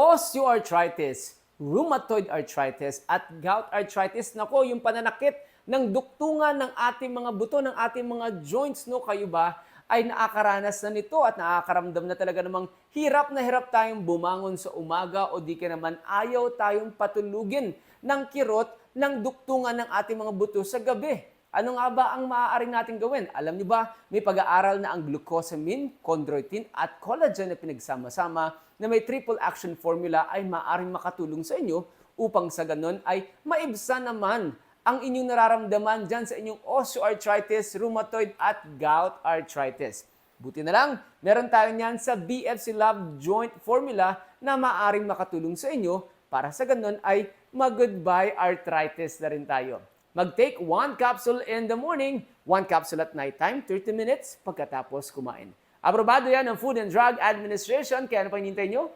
osteoarthritis, rheumatoid arthritis, at gout arthritis. Nako, yung pananakit ng duktungan ng ating mga buto, ng ating mga joints, no? Kayo ba ay nakakaranas na nito at nakakaramdam na talaga namang hirap na hirap tayong bumangon sa umaga o di ka naman ayaw tayong patulugin ng kirot ng duktungan ng ating mga buto sa gabi. Ano nga ba ang maaaring natin gawin? Alam niyo ba, may pag-aaral na ang glucosamine, chondroitin at collagen na pinagsama-sama na may triple action formula ay maaaring makatulong sa inyo upang sa ganun ay maibsan naman ang inyong nararamdaman dyan sa inyong osteoarthritis, rheumatoid at gout arthritis. Buti na lang, meron tayo niyan sa BFC Love Joint Formula na maaaring makatulong sa inyo para sa ganun ay mag-goodbye arthritis na rin tayo. Mag-take 1 capsule in the morning, 1 capsule at nighttime, 30 minutes pagkatapos kumain. Aprobado yan ng Food and Drug Administration, kaya ano pang hinihintay nyo?